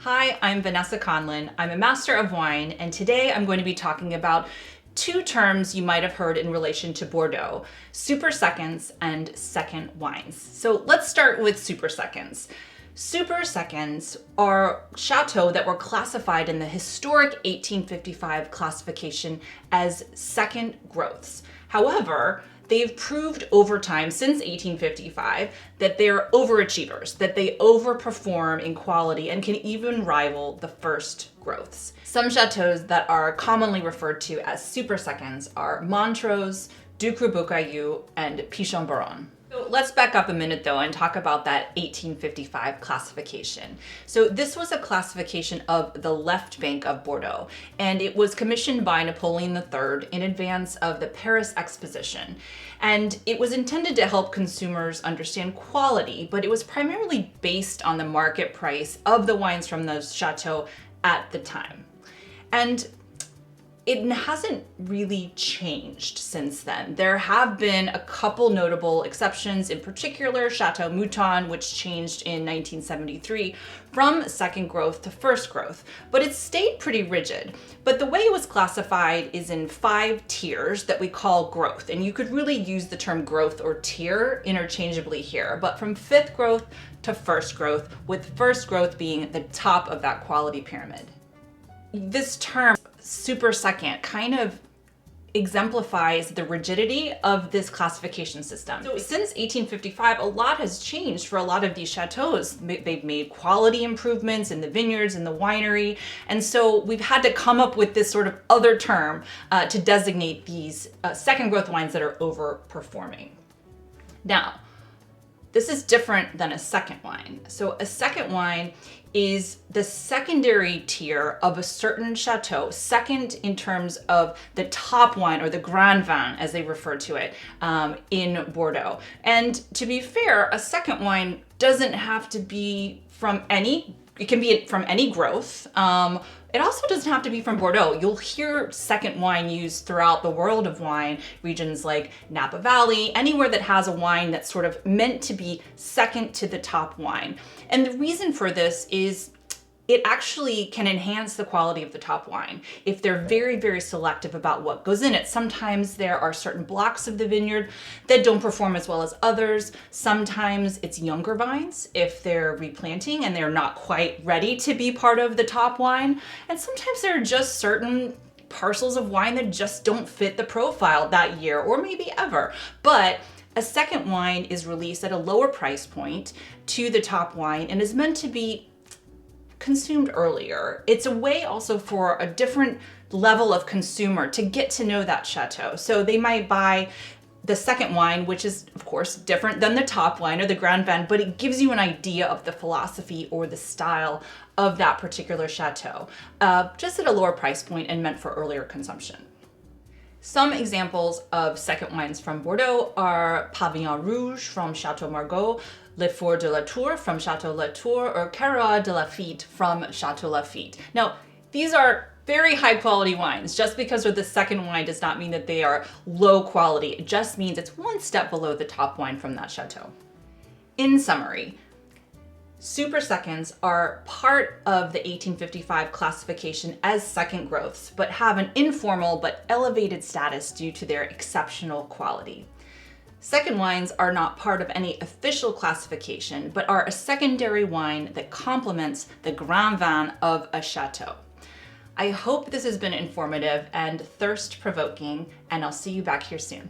Hi, I'm Vanessa Conlin. I'm a Master of Wine, and today I'm going to be talking about two terms you might have heard in relation to Bordeaux: super seconds and second wines. So let's start with super seconds. Super seconds are chateaux that were classified in the historic 1855 classification as second growths. However, they've proved over time since 1855 that they're overachievers, that they overperform in quality and can even rival the first growths. Some chateaux that are commonly referred to as super seconds are Montrose, Ducros-Beaucaillou, and Pichon-Baron. So let's back up a minute though and talk about that 1855 classification. So this was a classification of the left bank of Bordeaux, and it was commissioned by Napoleon III in advance of the Paris Exposition. And it was intended to help consumers understand quality, but it was primarily based on the market price of the wines from those chateaux at the time. And it hasn't really changed since then. There have been a couple notable exceptions, in particular Chateau Mouton, which changed in 1973 from second growth to first growth, but it stayed pretty rigid. But the way it was classified is in 5 tiers that we call growth, and you could really use the term growth or tier interchangeably here, but from 5th growth to first growth, with first growth being the top of that quality pyramid. This term, super second, kind of exemplifies the rigidity of this classification system. So since 1855, a lot has changed for a lot of these chateaus. They've made quality improvements in the vineyards and the winery, and so we've had to come up with this sort of other term to designate these second growth wines that are overperforming. Now, this is different than a second wine. So a second wine is the secondary tier of a certain chateau, second in terms of the top wine, or the Grand Vin as they refer to it in Bordeaux. And to be fair, a second wine doesn't have to be from it can be from any growth. It also doesn't have to be from Bordeaux. You'll hear second wine used throughout the world of wine, regions like Napa Valley, anywhere that has a wine that's sort of meant to be second to the top wine. And the reason for this is it actually can enhance the quality of the top wine if they're very, very selective about what goes in it. Sometimes there are certain blocks of the vineyard that don't perform as well as others. Sometimes it's younger vines if they're replanting and they're not quite ready to be part of the top wine. And sometimes there are just certain parcels of wine that just don't fit the profile that year or maybe ever. But a second wine is released at a lower price point to the top wine and is meant to be consumed earlier. It's a way also for a different level of consumer to get to know that chateau. So they might buy the second wine, which is of course different than the top wine or the Grand Vin, but it gives you an idea of the philosophy or the style of that particular chateau, just at a lower price point and meant for earlier consumption. Some examples of second wines from Bordeaux are Pavillon Rouge from Chateau Margaux, Le Fort de la Tour from Chateau Latour, or Carrera de Lafitte from Chateau Lafitte. Now, these are very high quality wines. Just because they're the second wine does not mean that they are low quality. It just means it's one step below the top wine from that chateau. In summary, super seconds are part of the 1855 classification as second growths, but have an informal but elevated status due to their exceptional quality. Second wines are not part of any official classification, but are a secondary wine that complements the Grand Vin of a chateau. I hope this has been informative and thirst-provoking, and I'll see you back here soon.